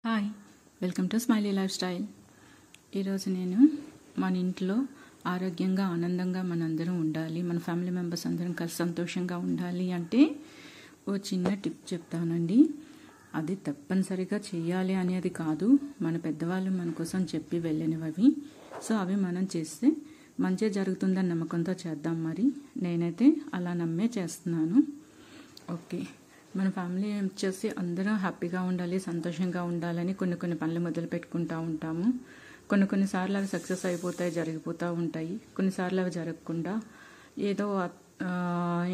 Hi, welcome to smiley life style. ఈరోజు నేను మన ఇంట్లో ఆరోగ్యంగా ఆనందంగా మనందరం ఉండాలి, మన ఫ్యామిలీ మెంబర్స్ అందరం కలిసి సంతోషంగా ఉండాలి అంటే ఓ చిన్న టిప్ చెప్తానండి. అది తప్పనిసరిగా చేయాలి అనేది కాదు, మన పెద్దవాళ్ళు మన కోసం చెప్పి వెళ్ళినవి. సో అవి మనం చేస్తే మంచి జరుగుతుందని నమ్మకంతో చేద్దాం. మరి నేనైతే అలా నమ్మే చేస్తున్నాను. ఓకే, మన ఫ్యామిలీ వచ్చేసి అందరం హ్యాపీగా ఉండాలి, సంతోషంగా ఉండాలని కొన్ని పనులు మొదలు పెట్టుకుంటూ ఉంటాము. కొన్నిసార్లు అవి సక్సెస్ అయిపోతాయి, జరిగిపోతూ ఉంటాయి. కొన్నిసార్లు అవి జరగకుండా ఏదో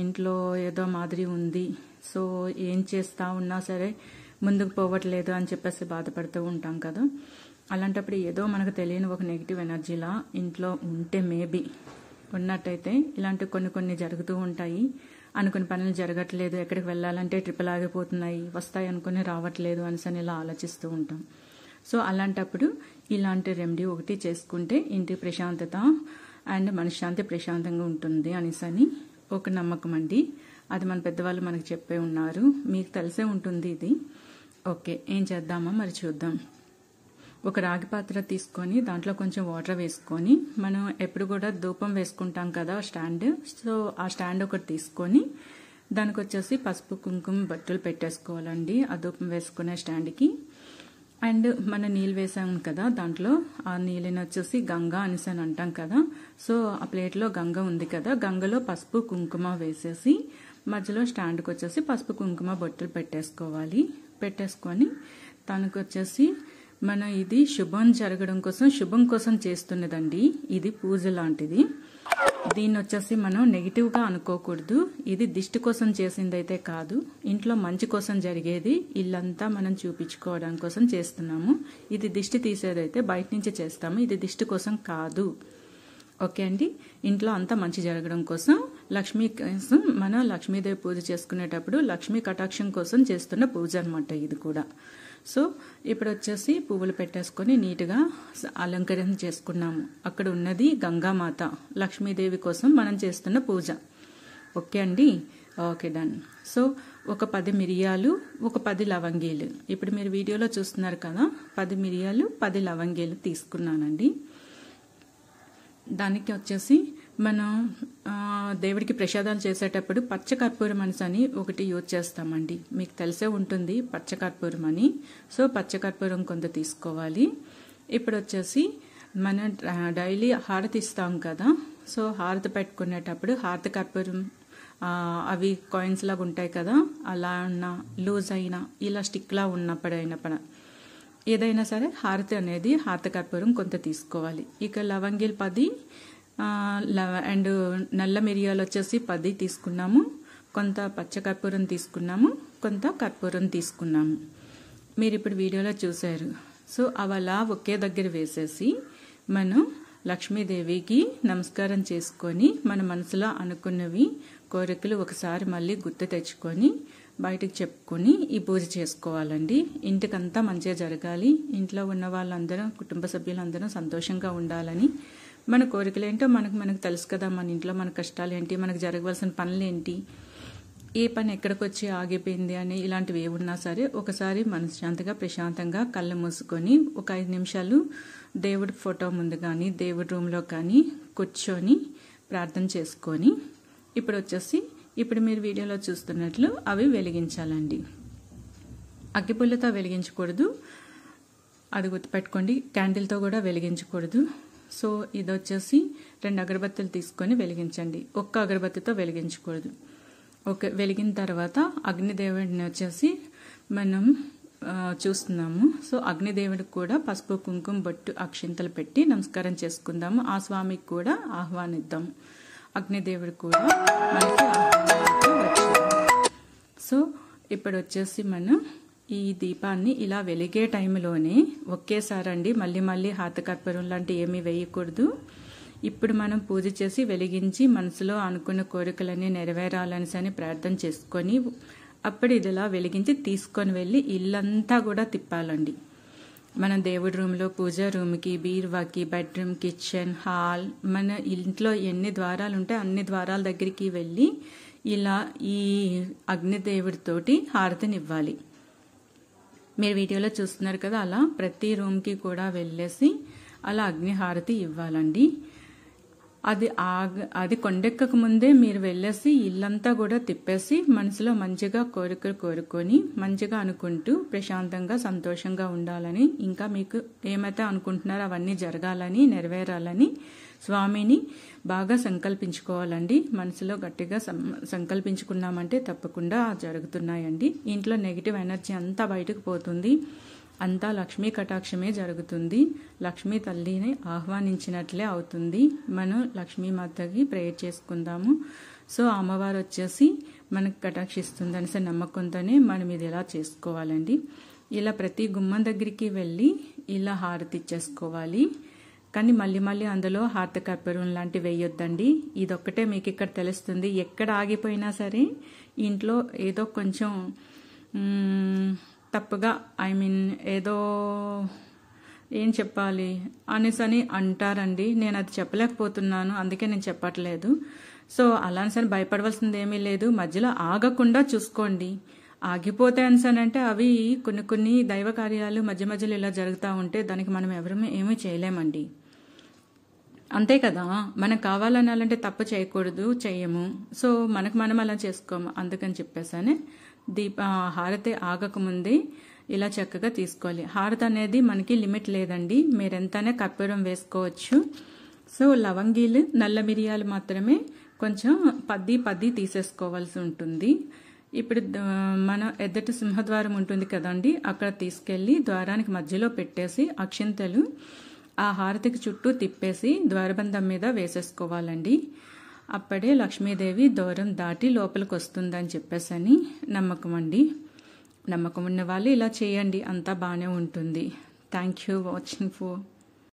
ఇంట్లో ఏదో మాదిరి ఉంది, సో ఏం చేస్తూ ఉన్నా సరే ముందుకు పోవట్లేదు అని చెప్పేసి బాధపడుతూ ఉంటాం కదా. అలాంటప్పుడు ఏదో మనకు తెలియని ఒక నెగిటివ్ ఎనర్జీలా ఇంట్లో ఉంటే మేబీ ఉన్నట్టయితే ఇలాంటి కొన్ని జరుగుతూ ఉంటాయి. అనుకుని పనులు జరగట్లేదు, ఎక్కడికి వెళ్ళాలంటే ట్రిప్పులు ఆగిపోతున్నాయి, వస్తాయి అనుకుని రావట్లేదు అని ఇలా ఆలోచిస్తూ ఉంటాం. సో అలాంటప్పుడు ఇలాంటి రెమెడీ ఒకటి చేసుకుంటే ఇంటి ప్రశాంతత అండ్ మనశ్శాంతి ప్రశాంతంగా ఉంటుంది అని ఒక నమ్మకం అండి. అది మన పెద్దవాళ్ళు మనకు చెప్పే ఉన్నారు, మీకు తెలిసే ఉంటుంది ఇది. ఓకే, ఏం చేద్దామా మరి చూద్దాం. ఒక రాగి పాత్ర తీసుకొని దాంట్లో కొంచెం వాటర్ వేసుకొని, మనం ఎప్పుడు కూడా ధూపం వేసుకుంటాం కదా స్టాండ్, సో ఆ స్టాండ్ ఒకటి తీసుకొని దానికి వచ్చేసి పసుపు కుంకుమ బట్టలు పెట్టేసుకోవాలండి ఆ ధూపం వేసుకునే స్టాండ్కి. అండ్ మనం నీళ్ళు వేసాం కదా, దాంట్లో ఆ నీళ్ళని వచ్చేసి గంగా అనేసి అంటాం కదా. సో ఆ ప్లేట్లో గంగ ఉంది కదా, గంగలో పసుపు కుంకుమ వేసేసి మధ్యలో స్టాండ్కి వచ్చేసి పసుపు కుంకుమ బొట్టలు పెట్టేసుకొని దానికి వచ్చేసి మనం ఇది శుభం జరగడం కోసం, శుభం కోసం చేస్తున్నదండి. ఇది పూజ లాంటిది. దీన్ని వచ్చేసి మనం నెగిటివ్గా అనుకోకూడదు. ఇది దిష్టి కోసం చేసిందైతే కాదు, ఇంట్లో మంచి కోసం జరిగేది, ఇల్లంతా మనం చూపించుకోవడం కోసం చేస్తున్నాము. ఇది దిష్టి తీసేదైతే బయట నుంచి చేస్తాము, ఇది దిష్టి కోసం కాదు. ఓకే అండి, ఇంట్లో అంతా మంచి జరగడం కోసం, లక్ష్మీ కోసం మనం లక్ష్మీదేవి పూజ చేసుకునేటప్పుడు లక్ష్మీ కటాక్షం కోసం చేస్తున్న పూజ అనమాట ఇది కూడా. సో ఇప్పుడు వచ్చేసి పువ్వులు పెట్టేసుకొని నీట్గా అలంకరణ చేసుకున్నాము. అక్కడ ఉన్నది గంగామాత, లక్ష్మీదేవి కోసం మనం చేస్తున్న పూజ. ఓకే అండి, ఓకే డన్. సో ఒక 10 మిరియాలు, ఒక 10 లవంగీలు, ఇప్పుడు మీరు వీడియోలో చూస్తున్నారు కదా, 10 మిరియాలు 10 లవంగీలు తీసుకున్నానండి. దానికి వచ్చేసి మనం దేవుడికి ప్రసాదాలు చేసేటప్పుడు పచ్చకర్పూరం అని ఒకటి యూజ్ చేస్తామండి, మీకు తెలిసే ఉంటుంది పచ్చకర్పూరం అని. సో పచ్చకర్పూరం కొంత తీసుకోవాలి. ఇప్పుడు వచ్చేసి మనం డైలీ హారతి ఇస్తాం కదా, సో హారతి పెట్టుకునేటప్పుడు హారతి కర్పూరం అవి కాయిన్స్ లాగా ఉంటాయి కదా, అలా ఉన్న లూజ్ అయినా ఇలా స్టిక్లా ఉన్నప్పుడైనా ఏదైనా సరే హారతి అనేది హారతి కర్పూరం కొంత తీసుకోవాలి. ఇక లవంగిలు 10 అండ్ నల్ల మిరియాలు వచ్చేసి 10 తీసుకున్నాము, కొంత పచ్చకర్పూరం తీసుకున్నాము, కొంత కర్పూరం తీసుకున్నాము. మీరు ఇప్పుడు వీడియోలో చూశారు. సో అవలా ఒకే దగ్గర వేసేసి మనం లక్ష్మీదేవికి నమస్కారం చేసుకొని మన మనసులో అనుకున్నవి కోరికలు ఒకసారి మళ్ళీ గుర్తు తెచ్చుకొని బయటకు చెప్పుకొని ఈ పూజ చేసుకోవాలండి. ఇంటికంతా మంచిగా జరగాలి, ఇంట్లో ఉన్న వాళ్ళందరూ కుటుంబ సభ్యులందరూ సంతోషంగా ఉండాలని. మన కోరికలు ఏంటో మనకు తెలుసు కదా, మన ఇంట్లో మన కష్టాలు ఏంటి, మనకు జరగవలసిన పనులు ఏంటి, ఏ పని ఎక్కడికి వచ్చి ఆగిపోయింది అని ఇలాంటివి ఏమున్నా సరే ఒకసారి మనశ్శాంతిగా ప్రశాంతంగా కళ్ళు మూసుకొని ఒక 5 నిమిషాలు దేవుడి ఫోటో ముందు కానీ దేవుడి రూమ్లో కానీ కూర్చొని ప్రార్థన చేసుకొని ఇప్పుడు మీరు వీడియోలో చూస్తున్నట్లు అవి వెలిగించాలండి. అగ్గిపుల్లతో వెలిగించకూడదు, అది గుర్తుపెట్టుకోండి. క్యాండిల్తో కూడా వెలిగించకూడదు. సో ఇది వచ్చేసి 2 అగరబత్తులు తీసుకొని వెలిగించండి, ఒక్క అగరబత్తితో వెలిగించకూడదు. ఓకే, వెలిగిన తర్వాత అగ్నిదేవుడిని వచ్చేసి మనం చూస్తున్నాము. సో అగ్నిదేవుడికి కూడా పసుపు కుంకుమ బొట్టు అక్షింతలు పెట్టి నమస్కారం చేసుకుందాము. ఆ స్వామికి కూడా ఆహ్వానిద్దాము, అగ్నిదేవుడు కూడా మనకి వచ్చాడు. సో ఇప్పుడు వచ్చేసి మనం ఈ దీపాన్ని ఇలా వెలిగే టైంలోనే ఒకేసారండి మళ్ళీ హాతకర్పూరం లాంటి ఏమీ వేయకూడదు. ఇప్పుడు మనం పూజ చేసి వెలిగించి మనసులో అనుకున్న కోరికలన్నీ నెరవేరాలని ప్రార్థన చేసుకొని అప్పుడు ఇదిలా వెలిగించి తీసుకొని వెళ్ళి ఇల్లంతా కూడా తిప్పాలండి. మన దేవుడి రూమ్లో, పూజా రూమ్కి, బీరువాకి, బెడ్రూమ్, కిచెన్, హాల్, మన ఇంట్లో ఎన్ని ద్వారాలు ఉంటే అన్ని ద్వారాల దగ్గరికి వెళ్ళి ఇలా ఈ అగ్నిదేవుడితోటి హారతినివ్వాలి. మీరు వీడియోలో చూస్తున్నారు కదా, అలా ప్రతి రూమ్కి కూడా వెళ్ళేసి అలా అగ్నిహారతి ఇవ్వాలండి. అది కొండెక్కక ముందే మీరు వెళ్ళేసి ఇల్లంతా కూడా తిప్పేసి మనసులో మంచిగా కోరికలు కోరుకొని మంచిగా అనుకుంటూ ప్రశాంతంగా సంతోషంగా ఉండాలని, ఇంకా మీకు ఏమైతే అనుకుంటున్నారో అవన్నీ జరగాలని, నెరవేరాలని స్వామిని బాగా సంకల్పించుకోవాలండి. మనసులో గట్టిగా సంకల్పించుకున్నామంటే తప్పకుండా జరుగుతున్నాయండి. ఇంట్లో నెగిటివ్ ఎనర్జీ అంతా బయటకు పోతుంది, అంతా లక్ష్మీ కటాక్షమే జరుగుతుంది. లక్ష్మీ తల్లిని ఆహ్వానించినట్లే అవుతుంది. మనం లక్ష్మీమాతకి ప్రేయర్ చేసుకుందాము. సో అమ్మవారు వచ్చేసి మనకు కటాక్షిస్తుంది అనేసి నమ్మకంతోనే మనం ఇది ఇలా చేసుకోవాలండి. ఇలా ప్రతి గుమ్మం దగ్గరికి వెళ్ళి ఇలా హారతి ఇచ్చేసుకోవాలి. కానీ మళ్ళీ అందులో హారతి కర్పూరం లాంటివి వేయొద్దండి. ఇదొక్కటే మీకు ఇక్కడ తెలుస్తుంది. ఎక్కడ ఆగిపోయినా సరే ఇంట్లో ఏదో కొంచెం తప్పుగా ఏదో ఏం చెప్పాలి అనేసి అంటారండి. నేను అది చెప్పలేకపోతున్నాను, అందుకే నేను చెప్పట్లేదు. సో అలా అని భయపడవలసింది ఏమీ లేదు. మధ్యలో ఆగకుండా చూసుకోండి. ఆగిపోతే అంటే అవి కొన్ని దైవ కార్యాలు మధ్యలో ఇలా జరుగుతూ ఉంటే దానికి మనం ఏమీ చేయలేమండి. అంతే కదా, మనకు కావాలనాలంటే తప్పు చేయకూడదు, చెయ్యము. సో మనం అలా చేసుకోము. అందుకని చెప్పేసానే హారతి ఆగకముందే ఇలా చక్కగా తీసుకోవాలి. హారతి అనేది మనకి లిమిట్ లేదండి, మీరెంతనే కర్పూరం వేసుకోవచ్చు. సో లవంగీలు, నల్ల మిరియాలు మాత్రమే కొంచెం పద్ది తీసేసుకోవాల్సి ఉంటుంది. ఇప్పుడు మన ఎద్దటి సింహద్వారం ఉంటుంది కదండి, అక్కడ తీసుకెళ్లి ద్వారానికి మధ్యలో పెట్టేసి అక్షింతలు ఆ హారతికి చుట్టూ తిప్పేసి ద్వారబంధం మీద వేసేసుకోవాలండి. అప్పుడే లక్ష్మీదేవి దూరం దాటి లోపలికి వస్తుందని చెప్పేసి నమ్మకం అండి. నమ్మకం ఉన్న వాళ్ళు ఇలా చేయండి, అంతా బాగానే ఉంటుంది. Thank you watching for